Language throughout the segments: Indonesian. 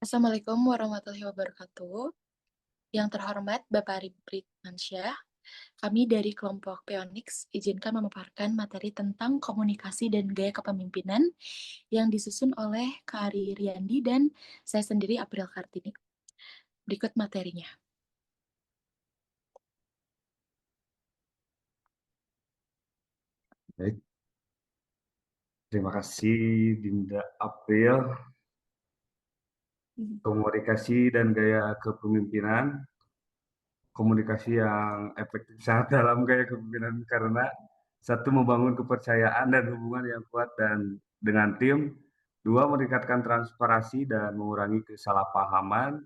Assalamualaikum warahmatullahi wabarakatuh. Yang terhormat Bapak Ribrik Mansyah, kami dari kelompok Pionix izinkan memaparkan materi tentang komunikasi dan gaya kepemimpinan yang disusun oleh Kak Ari Riyandi dan saya sendiri April Kartini. Berikut materinya. Baik, terima kasih Dinda April. Komunikasi dan gaya kepemimpinan. Komunikasi yang efektif sangat dalam gaya kepemimpinan karena satu membangun kepercayaan dan hubungan yang kuat dan dengan tim. Dua, meningkatkan transparansi dan mengurangi kesalahpahaman.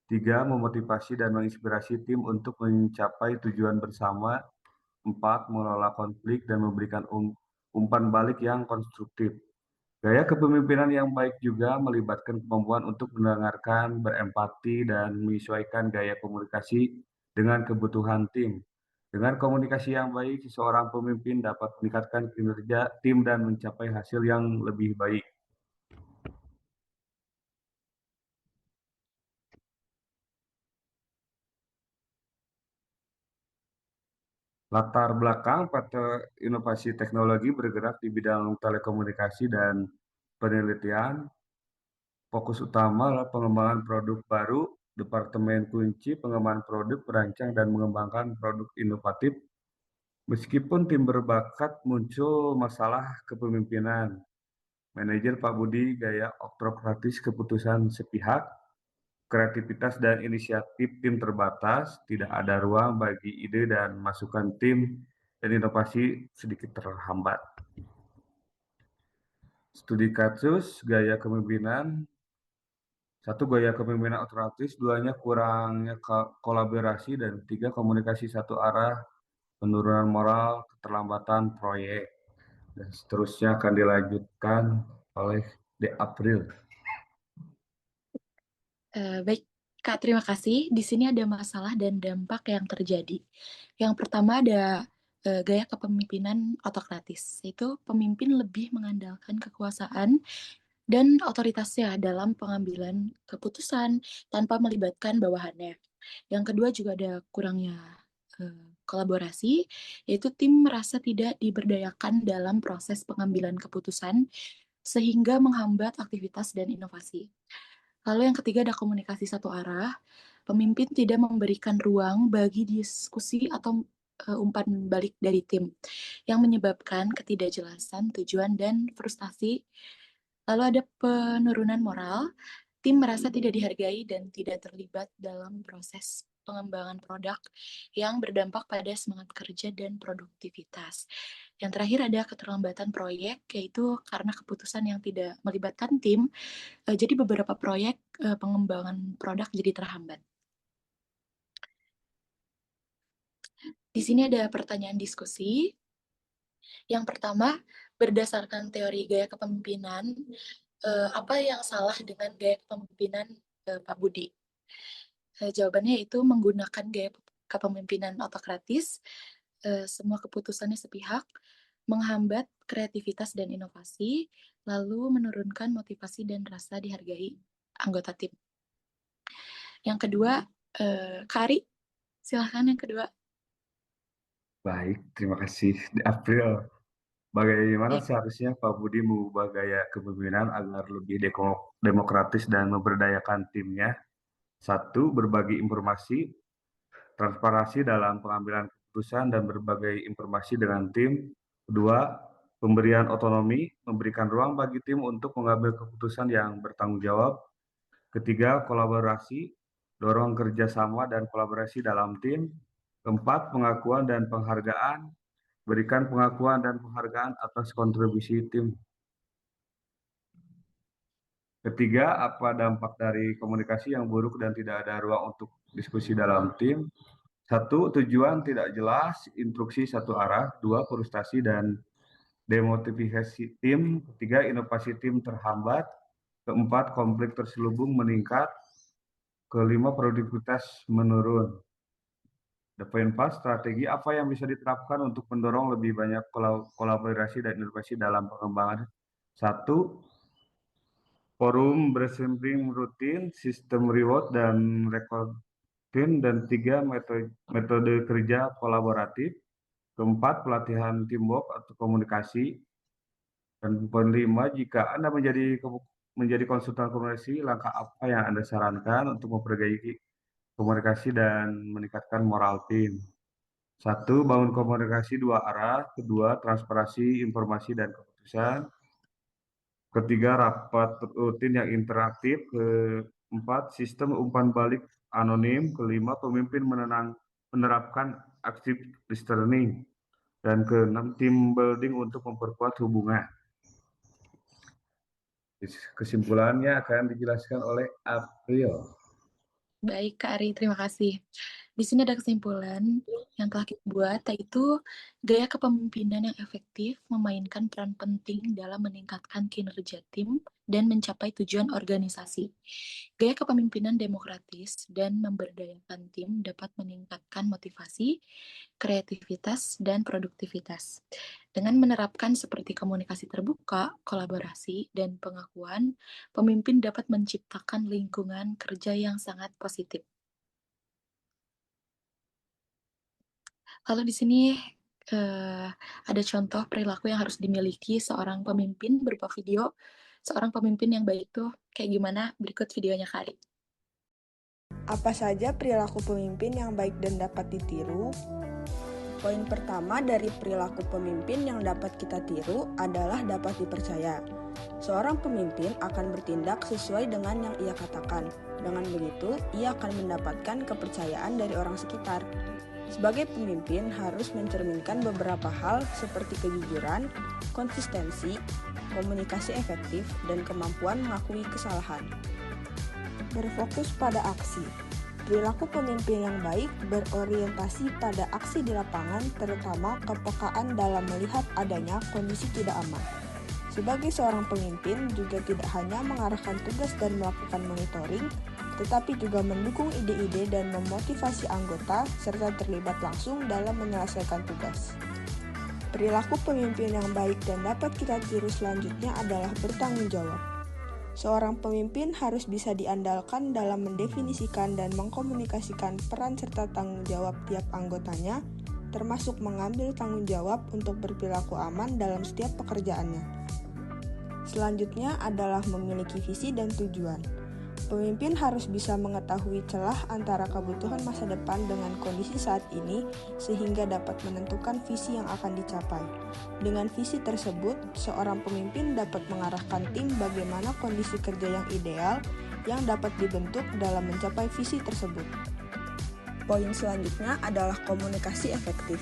Tiga, memotivasi dan menginspirasi tim untuk mencapai tujuan bersama. Empat, mengelola konflik dan memberikan umpan balik yang konstruktif. Gaya kepemimpinan yang baik juga melibatkan kemampuan untuk mendengarkan, berempati, dan menyesuaikan gaya komunikasi dengan kebutuhan tim. Dengan komunikasi yang baik, seseorang pemimpin dapat meningkatkan kinerja tim dan mencapai hasil yang lebih baik. Latar belakang PT Inovasi Teknologi bergerak di bidang telekomunikasi dan penelitian. Fokus utama adalah pengembangan produk baru, Departemen Kunci, pengembangan produk, perancang, dan mengembangkan produk inovatif. Meskipun tim berbakat, muncul masalah kepemimpinan. Manajer Pak Budi gaya oktokratis, keputusan sepihak, kreativitas dan inisiatif tim terbatas, tidak ada ruang bagi ide dan masukan tim, dan inovasi sedikit terhambat. Studi kasus gaya kepemimpinan. Satu, gaya kepemimpinan otoratif, duanya kurangnya kolaborasi, dan tiga, komunikasi satu arah, penurunan moral, keterlambatan proyek, dan seterusnya akan dilanjutkan oleh De April. Baik, Kak, terima kasih. Di sini ada masalah dan dampak yang terjadi. Yang pertama ada gaya kepemimpinan otokratis, yaitu pemimpin lebih mengandalkan kekuasaan dan otoritasnya dalam pengambilan keputusan tanpa melibatkan bawahannya. Yang kedua juga ada kurangnya kolaborasi, yaitu tim merasa tidak diberdayakan dalam proses pengambilan keputusan sehingga menghambat aktivitas dan inovasi. Lalu yang ketiga ada komunikasi satu arah, pemimpin tidak memberikan ruang bagi diskusi atau umpan balik dari tim yang menyebabkan ketidakjelasan tujuan dan frustasi. Lalu ada penurunan moral, tim merasa tidak dihargai dan tidak terlibat dalam proses pengembangan produk yang berdampak pada semangat kerja dan produktivitas. Yang terakhir ada keterlambatan proyek, yaitu karena keputusan yang tidak melibatkan tim, jadi beberapa proyek pengembangan produk jadi terhambat. Di sini ada pertanyaan diskusi. Yang pertama, berdasarkan teori gaya kepemimpinan, apa yang salah dengan gaya kepemimpinan Pak Budi? Jawabannya itu menggunakan gaya kepemimpinan otokratis, semua keputusannya sepihak, menghambat kreativitas dan inovasi, lalu menurunkan motivasi dan rasa dihargai anggota tim. Yang kedua, Kari, silahkan yang kedua. Baik, terima kasih De April. Bagaimana Ya. seharusnya Pak Budi mengubah gaya kepemimpinan agar lebih demokratis dan memberdayakan timnya? Satu, berbagi informasi, transparansi dalam pengambilan keputusan dan berbagai informasi dengan tim. Kedua, pemberian otonomi, memberikan ruang bagi tim untuk mengambil keputusan yang bertanggung jawab. Ketiga, kolaborasi, dorong kerjasama dan kolaborasi dalam tim. Keempat, pengakuan dan penghargaan, berikan pengakuan dan penghargaan atas kontribusi tim. Ketiga, apa dampak dari komunikasi yang buruk dan tidak ada ruang untuk diskusi dalam tim? Satu, tujuan tidak jelas, instruksi satu arah. Dua, frustasi dan demotivasi tim. Ketiga, inovasi tim terhambat. Keempat, konflik terselubung meningkat. Kelima, produktivitas menurun. The point pas, strategi apa yang bisa diterapkan untuk mendorong lebih banyak kolaborasi dan inovasi dalam pengembangan? Satu, forum brainstorming rutin, sistem reward dan recording, dan 3 metode kerja kolaboratif. Keempat, pelatihan teamwork atau komunikasi. Dan poin 5, jika Anda menjadi konsultan komunikasi, langkah apa yang Anda sarankan untuk memperbaiki komunikasi dan meningkatkan moral tim? Satu, bangun komunikasi dua arah. Kedua, transparansi informasi dan keputusan. Ketiga, rapat rutin yang interaktif. Keempat, sistem umpan balik anonim. Kelima, pemimpin menerapkan active listening. Dan keenam, team building untuk memperkuat hubungan. Kesimpulannya akan dijelaskan oleh April. Baik, Kak Ari, terima kasih. Di sini ada kesimpulan yang telah kita buat, yaitu gaya kepemimpinan yang efektif memainkan peran penting dalam meningkatkan kinerja tim dan mencapai tujuan organisasi. Gaya kepemimpinan demokratis dan memberdayakan tim dapat meningkatkan motivasi, kreativitas, dan produktivitas. Dengan menerapkan seperti komunikasi terbuka, kolaborasi, dan pengakuan, pemimpin dapat menciptakan lingkungan kerja yang sangat positif. Lalu di sini ada contoh perilaku yang harus dimiliki seorang pemimpin berupa video. Seorang pemimpin yang baik tuh kayak gimana? Berikut videonya Kari. Apa saja perilaku pemimpin yang baik dan dapat ditiru? Poin pertama dari perilaku pemimpin yang dapat kita tiru adalah dapat dipercaya. Seorang pemimpin akan bertindak sesuai dengan yang ia katakan. Dengan begitu, ia akan mendapatkan kepercayaan dari orang sekitar. Sebagai pemimpin harus mencerminkan beberapa hal seperti kejujuran, konsistensi, komunikasi efektif, dan kemampuan mengakui kesalahan. Berfokus pada aksi. Perilaku pemimpin yang baik berorientasi pada aksi di lapangan, terutama kepekaan dalam melihat adanya kondisi tidak aman. Sebagai seorang pemimpin juga tidak hanya mengarahkan tugas dan melakukan monitoring, tetapi juga mendukung ide-ide dan memotivasi anggota serta terlibat langsung dalam menyelesaikan tugas. Perilaku pemimpin yang baik dan dapat kita tiru selanjutnya adalah bertanggung jawab. Seorang pemimpin harus bisa diandalkan dalam mendefinisikan dan mengkomunikasikan peran serta tanggung jawab tiap anggotanya, termasuk mengambil tanggung jawab untuk berperilaku aman dalam setiap pekerjaannya. Selanjutnya adalah memiliki visi dan tujuan. Pemimpin harus bisa mengetahui celah antara kebutuhan masa depan dengan kondisi saat ini sehingga dapat menentukan visi yang akan dicapai. Dengan visi tersebut, seorang pemimpin dapat mengarahkan tim bagaimana kondisi kerja yang ideal yang dapat dibentuk dalam mencapai visi tersebut. Poin selanjutnya adalah komunikasi efektif.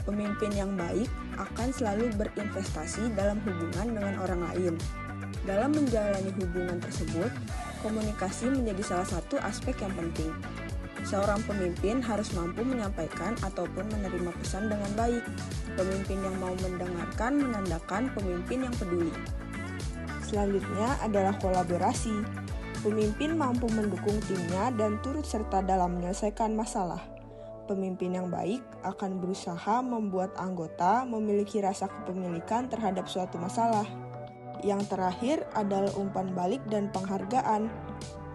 Pemimpin yang baik akan selalu berinvestasi dalam hubungan dengan orang lain. Dalam menjalani hubungan tersebut, komunikasi menjadi salah satu aspek yang penting. Seorang pemimpin harus mampu menyampaikan ataupun menerima pesan dengan baik. Pemimpin yang mau mendengarkan menandakan pemimpin yang peduli. Selanjutnya adalah kolaborasi. Pemimpin mampu mendukung timnya dan turut serta dalam menyelesaikan masalah. Pemimpin yang baik akan berusaha membuat anggota memiliki rasa kepemilikan terhadap suatu masalah. Yang terakhir adalah umpan balik dan penghargaan.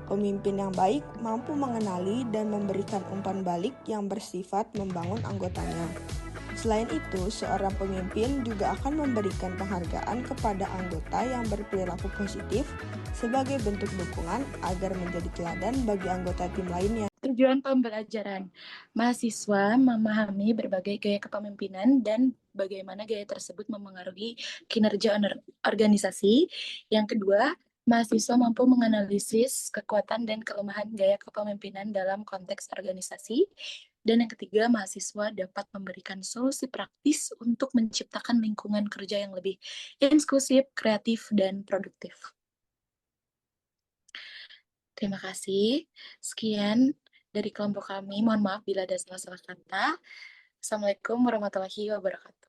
Pemimpin yang baik mampu mengenali dan memberikan umpan balik yang bersifat membangun anggotanya. Selain itu, seorang pemimpin juga akan memberikan penghargaan kepada anggota yang berperilaku positif sebagai bentuk dukungan agar menjadi teladan bagi anggota tim lainnya. Tujuan pembelajaran. Mahasiswa memahami berbagai gaya kepemimpinan dan bagaimana gaya tersebut memengaruhi kinerja organisasi. Yang kedua, mahasiswa mampu menganalisis kekuatan dan kelemahan gaya kepemimpinan dalam konteks organisasi. Dan yang ketiga, mahasiswa dapat memberikan solusi praktis untuk menciptakan lingkungan kerja yang lebih inklusif, kreatif, dan produktif. Terima kasih. Sekian dari kelompok kami. Mohon maaf bila ada salah-salah kata. Assalamualaikum warahmatullahi wabarakatuh.